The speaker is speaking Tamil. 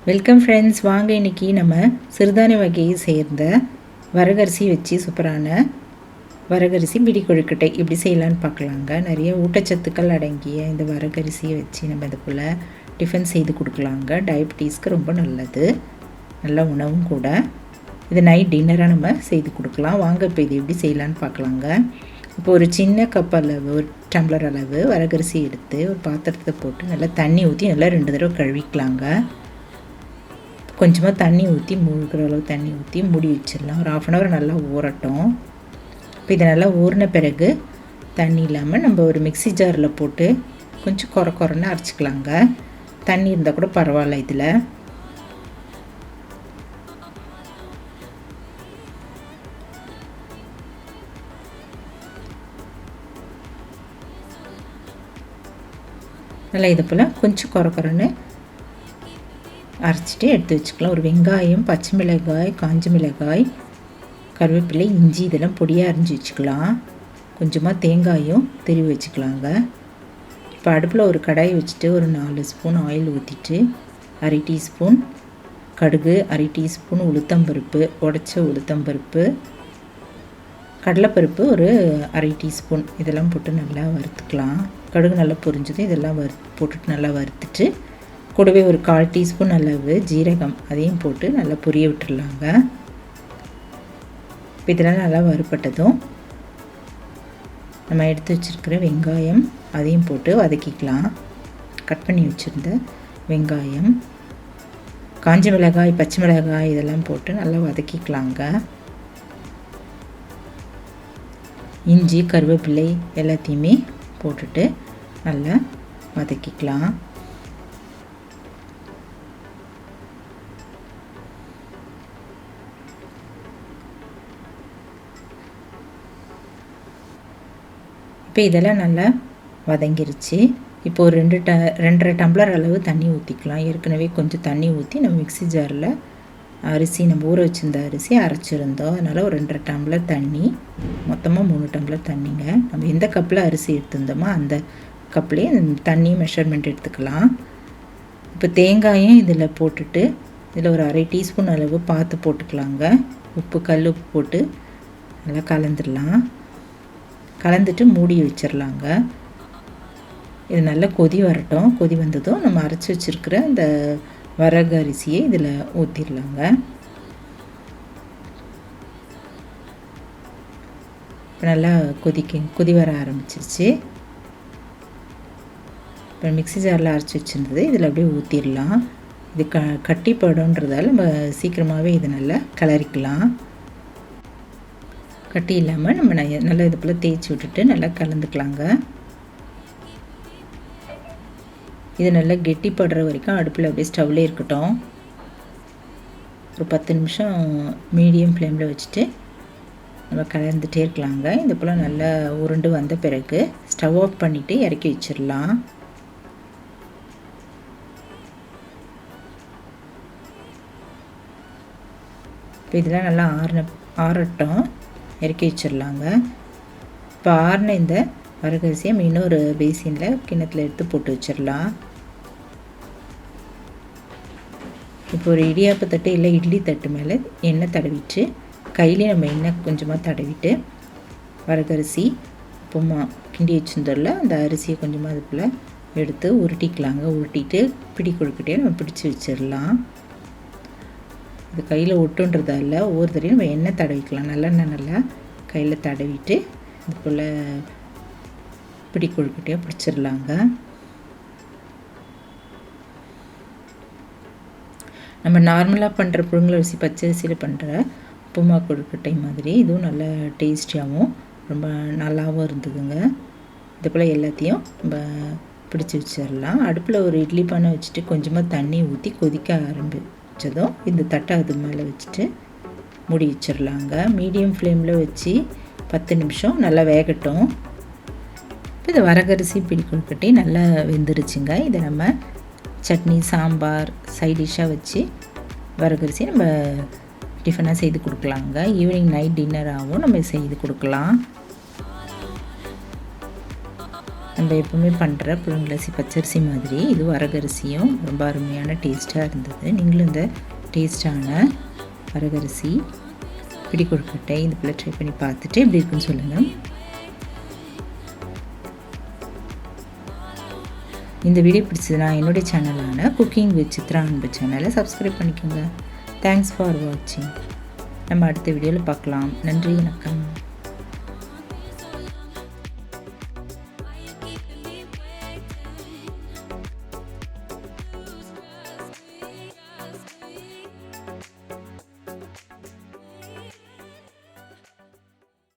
Welcome friends. வாங்க இன்றைக்கி நம்ம சிறுதானிய வகையை சேர்ந்த வரகரிசி வச்சு சூப்பரான வரகரிசி பிடி கொழுக்கட்டை எப்படி செய்யலான்னு பார்க்கலாங்க. நிறைய ஊட்டச்சத்துக்கள் அடங்கிய இந்த வரகரிசியை வச்சு நம்ம இதுக்குள்ளே டிஃபன் செய்து கொடுக்கலாங்க. டயபிட்டிஸ்க்கு ரொம்ப நல்லது, நல்ல உணவும் கூட. இது நைட் டின்னராக நம்ம செய்து கொடுக்கலாம். வாங்க இப்போ இது எப்படி செய்யலான்னு பார்க்கலாங்க. இப்போ ஒரு சின்ன கப் அளவு, ஒரு டம்ளர் அளவு வரகரிசி எடுத்து ஒரு பாத்திரத்தை போட்டு நல்லா தண்ணி ஊற்றி நல்லா 2 தடவை கழுவிக்கலாங்க. கொஞ்சமாக தண்ணி ஊற்றி மூழ்கிற அளவு தண்ணி ஊற்றி மூடி வச்சிடலாம். ஒரு 1/2 அன் நல்லா ஊறட்டும். இப்போ இதை நல்லா ஊறின பிறகு தண்ணி இல்லாமல் நம்ம ஒரு மிக்ஸி ஜாரில் போட்டு கொஞ்சம் குறைன்னு அரைச்சிக்கலாங்க. தண்ணி இருந்தால் கூட பரவாயில்ல. இதில் நல்லா இது போல் கொஞ்சம் குறைன்னு அரைச்சிட்டு எடுத்து வச்சுக்கலாம். ஒரு வெங்காயம், பச்சை மிளகாய், காஞ்ச மிளகாய், கருவேப்பிலை, இஞ்சி இதெல்லாம் பொடியாக அரைஞ்சி வச்சுக்கலாம். கொஞ்சமாக தேங்காயும் திருவி வச்சுக்கலாங்க. இப்போ அடுப்பில் ஒரு கடாய் வச்சுட்டு ஒரு 4 ஸ்பூன் ஆயில் ஊற்றிட்டு 1/2 டீஸ்பூன் கடுகு, 1/2 டீஸ்பூன் உளுத்தம்பருப்பு, உடைச்ச உளுத்தம்பருப்பு, கடலைப்பருப்பு ஒரு 1/2 டீஸ்பூன் இதெல்லாம் போட்டு நல்லா வறுத்துக்கலாம். கடுகு நல்லா பொரிஞ்சது இதெல்லாம் போட்டுட்டு நல்லா வறுத்துட்டு கூடவே ஒரு 1/4 டீஸ்பூன் அளவு ஜீரகம் அதையும் போட்டு நல்லா பொரிய விட்டுடலாங்க. இப்போ இதெல்லாம் நல்லா வறுப்பட்டதும் நம்ம எடுத்து வச்சுருக்கிற வெங்காயம் அதையும் போட்டு வதக்கிக்கலாம். கட் பண்ணி வச்சுருந்த வெங்காயம், காஞ்ச மிளகாய், பச்சை மிளகாய் இதெல்லாம் போட்டு நல்லா வதக்கிக்கலாங்க. இஞ்சி, கருவேப்பிலை எல்லாத்தையுமே போட்டுட்டு நல்லா வதக்கிக்கலாம். இப்போ இதெல்லாம் நல்லா வதங்கிருச்சு. இப்போ ஒரு 2.5 டம்ளர் அளவு தண்ணி ஊற்றிக்கலாம். ஏற்கனவே கொஞ்சம் தண்ணி ஊற்றி நம்ம மிக்ஸி ஜாரில் அரிசி நம்ம ஊற வச்சுருந்த அரிசி அரைச்சிருந்தோம். அதனால் ஒரு 2.5 டம்ளர் தண்ணி, மொத்தமாக 3 டம்ளர் தண்ணிங்க. நம்ம எந்த கப்பில் அரிசி எடுத்துருந்தோமோ அந்த கப்லேயே தண்ணி மெஷர்மெண்ட் எடுத்துக்கலாம். இப்போ தேங்காயும் இதில் போட்டுட்டு இதில் ஒரு 1/2 டீஸ்பூன் அளவு பார்த்து போட்டுக்கலாங்க. கல் உப்பு போட்டு நல்லா கலந்துடலாம். கலந்துட்டு மூடி வச்சிடலாங்க. இது நல்லா கொதி வரட்டும். கொதி வந்ததும் நம்ம அரைச்சி வச்சுருக்கிற இந்த வரகு அரிசியை இதில் ஊற்றிடலாங்க. இப்போ நல்லா கொதி வர ஆரம்பிச்சிருச்சு. இப்போ மிக்ஸி ஜாரில் அரைச்சி வச்சுருந்தது இதில் அப்படியே ஊற்றிடலாம். இது கட்டி படுன்றதால நம்ம சீக்கிரமாகவே இதை நல்லா கிளறிக்கலாம். கட்டி இல்லாமல் நம்ம நல்லா இது போல் தேய்ச்சி விட்டுட்டு நல்லா கலந்துக்கலாங்க. இது நல்லா கெட்டிப்படுற வரைக்கும் அடுப்பில் அப்படியே ஸ்டவ்லேயே இருக்கட்டும். ஒரு 10 நிமிஷம் மீடியம் ஃப்ளேமில் வச்சுட்டு நம்ம கலந்துகிட்டே இருக்கலாங்க. இது போல் நல்லா உருண்டு வந்த பிறகு ஸ்டவ் ஆஃப் பண்ணிவிட்டு இறக்கி வச்சிடலாம். இப்போ இதெல்லாம் நல்லா ஆறட்டும், இறக்கி வச்சிடலாங்க. இப்போ ஆறின இந்த வரகரிசியை இன்னொரு பேசினில் கிண்ணத்தில் எடுத்து போட்டு வச்சிடலாம். இப்போ ஒரு இடியாப்பு தட்டு இல்லை இட்லி தட்டு மேலே எண்ணெய் தடவிட்டு கையிலே நம்ம எண்ணெய் கொஞ்சமாக தடவிட்டு வரகரிசி உப்புமா கிண்டி வச்சுருந்தோம்ல அந்த அரிசியை கொஞ்சமாக அதுக்குள்ளே எடுத்து உருட்டிக்கலாங்க. உருட்டிட்டு பிடி கொழுக்கட்டையை நம்ம பிடிச்சி வச்சிடலாம். இது கையில் ஒட்டுன்றதால ஒவ்வொரு தடையும் நம்ம எண்ணெய் தடவிக்கலாம். நல்லெண்ணெய் நல்லா கையில் தடவிட்டு இது போல் பிடி கொழுக்கட்டையாக பிடிச்சிடலாங்க. நம்ம நார்மலாக பண்ணுற புழுங்கலரிசி பச்சரிசியில் பண்ணுற உப்புமா கொழுக்கட்டை மாதிரி இதுவும் நல்ல டேஸ்டியாகவும் ரொம்ப நல்லாவும் இருந்ததுங்க. இது போல் எல்லாத்தையும் நம்ம பிடிச்சி வச்சிடலாம். அடுப்பில் ஒரு இட்லி பானை வச்சுட்டு கொஞ்சமாக தண்ணி ஊற்றி கொதிக்க ஆரம்பித்ததும் இந்த தட்டை அது மேலே வச்சுட்டு மூடி வச்சிடலாங்க. மீடியம் ஃப்ளேமில் வச்சு 10 நிமிஷம் நல்லா வேகட்டும். இப்போ இந்த வரகரிசி பிடி கொழுக்கட்டை நல்லா வெந்துருச்சுங்க. இதை நம்ம சட்னி, சாம்பார், சைடிஷ்ஷாக வச்சு வரகரிசி நம்ம டிஃபனாக செய்து கொடுக்கலாங்க. ஈவினிங் நைட் டின்னராகவும் நம்ம செய்து கொடுக்கலாம். நம்ம எப்போவுமே பண்ணுற புழுங்கலரிசி பச்சரிசி மாதிரி இது வரகரிசியும் ரொம்ப அருமையான டேஸ்ட்டாக இருந்தது. நீங்களும் இந்த டேஸ்ட்டான வரகரிசி பிடி கொழுக்கட்டை இந்த போல் ட்ரை பண்ணி பார்த்துட்டு எப்படி இருக்குன்னு சொல்லுங்கள். இந்த வீடியோ பிடிச்சதுன்னா என்னுடைய சேனலான குக்கிங் வித் சித்ரா அன்பு சேனலை சப்ஸ்கிரைப் பண்ணிக்கோங்க. தேங்க்ஸ் ஃபார் வாட்சிங். நம்ம அடுத்த வீடியோவில் பார்க்கலாம். நன்றி, வணக்கம்.